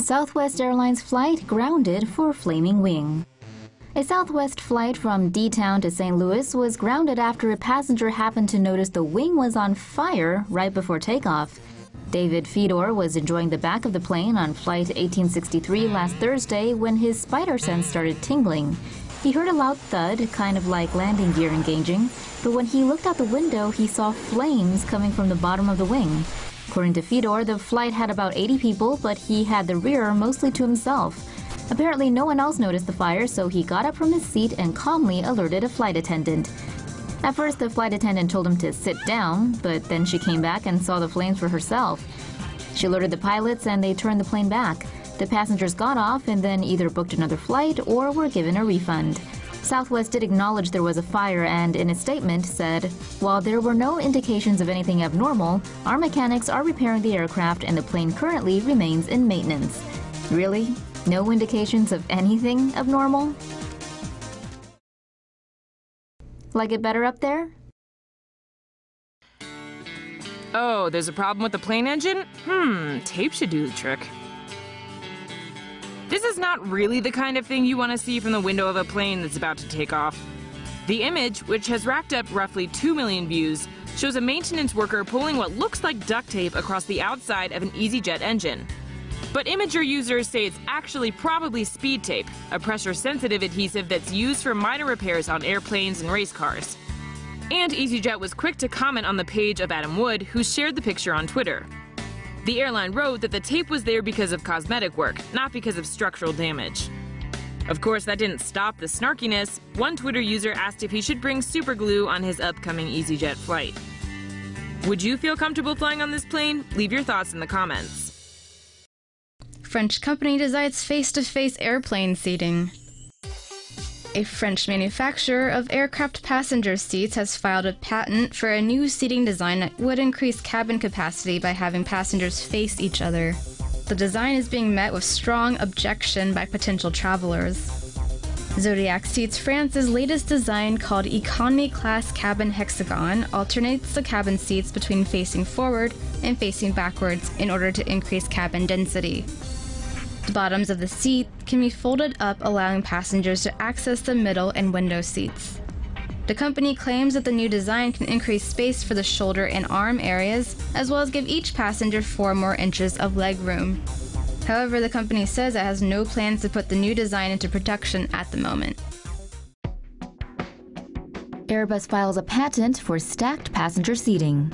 Southwest Airlines flight grounded for flaming wing. A Southwest flight from D-Town to St. Louis was grounded after a passenger happened to notice the wing was on fire right before takeoff. David Fiedor was enjoying the back of the plane on Flight 1863 last Thursday when his spider sense started tingling. He heard a loud thud, kind of like landing gear engaging, but when he looked out the window, he saw flames coming from the bottom of the wing. According to Fiedor, the flight had about 80 people, but he had the rear mostly to himself. Apparently, no one else noticed the fire, so he got up from his seat and calmly alerted a flight attendant. At first, the flight attendant told him to sit down, but then she came back and saw the flames for herself. She alerted the pilots and they turned the plane back. The passengers got off and then either booked another flight or were given a refund. Southwest did acknowledge there was a fire and, in a statement, said, "While there were no indications of anything abnormal, our mechanics are repairing the aircraft and the plane currently remains in maintenance." Really? No indications of anything abnormal? Like it better up there? Oh, there's a problem with the plane engine? Tape should do the trick. This is not really the kind of thing you want to see from the window of a plane that's about to take off. The image, which has racked up roughly 2 million views, shows a maintenance worker pulling what looks like duct tape across the outside of an EasyJet engine. But Imager users say it's actually probably speed tape, a pressure-sensitive adhesive that's used for minor repairs on airplanes and race cars. And EasyJet was quick to comment on the page of Adam Wood, who shared the picture on Twitter. The airline wrote that the tape was there because of cosmetic work, not because of structural damage. Of course, that didn't stop the snarkiness. One Twitter user asked if he should bring super glue on his upcoming EasyJet flight. Would you feel comfortable flying on this plane? Leave your thoughts in the comments. French company decides face-to-face airplane seating. A French manufacturer of aircraft passenger seats has filed a patent for a new seating design that would increase cabin capacity by having passengers face each other. The design is being met with strong objection by potential travelers. Zodiac Seats France's latest design, called Economy Class Cabin Hexagon, alternates the cabin seats between facing forward and facing backwards in order to increase cabin density. The bottoms of the seat can be folded up, allowing passengers to access the middle and window seats. The company claims that the new design can increase space for the shoulder and arm areas, as well as give each passenger 4 more inches of leg room. However, the company says it has no plans to put the new design into production at the moment. Airbus files a patent for stacked passenger seating.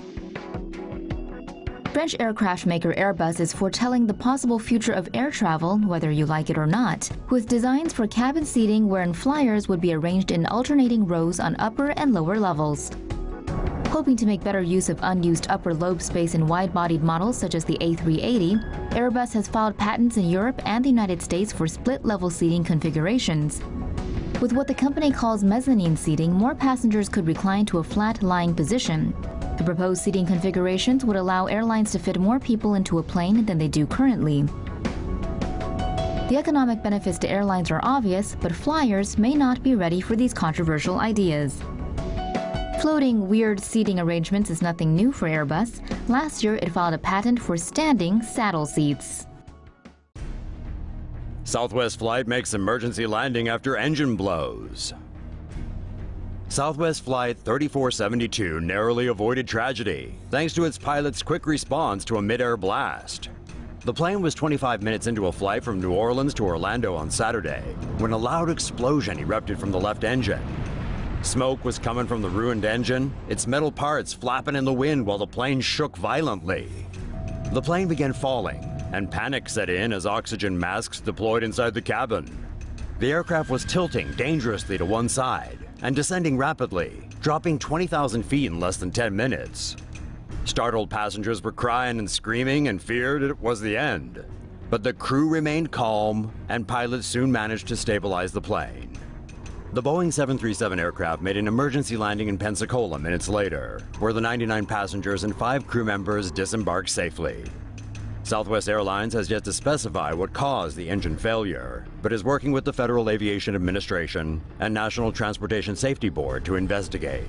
French aircraft maker Airbus is foretelling the possible future of air travel, whether you like it or not, with designs for cabin seating wherein flyers would be arranged in alternating rows on upper and lower levels. Hoping to make better use of unused upper lobe space in wide-bodied models such as the A380, Airbus has filed patents in Europe and the United States for split-level seating configurations. With what the company calls mezzanine seating, more passengers could recline to a flat lying position. The proposed seating configurations would allow airlines to fit more people into a plane than they do currently. The economic benefits to airlines are obvious, but flyers may not be ready for these controversial ideas. Floating weird seating arrangements is nothing new for Airbus. Last year, it filed a patent for standing saddle seats. Southwest flight makes emergency landing after engine blows. Southwest Flight 3472 narrowly avoided tragedy thanks to its pilot's quick response to a mid-air blast. The plane was 25 minutes into a flight from New Orleans to Orlando on Saturday when a loud explosion erupted from the left engine. Smoke was coming from the ruined engine, its metal parts flapping in the wind while the plane shook violently. The plane began falling, and panic set in as oxygen masks deployed inside the cabin. The aircraft was tilting dangerously to one side and descending rapidly, dropping 20,000 feet in less than 10 minutes. Startled passengers were crying and screaming and feared it was the end. But the crew remained calm, and pilots soon managed to stabilize the plane. The Boeing 737 aircraft made an emergency landing in Pensacola minutes later, where the 99 passengers and 5 crew members disembarked safely. Southwest Airlines has yet to specify what caused the engine failure, but is working with the Federal Aviation Administration and National Transportation Safety Board to investigate.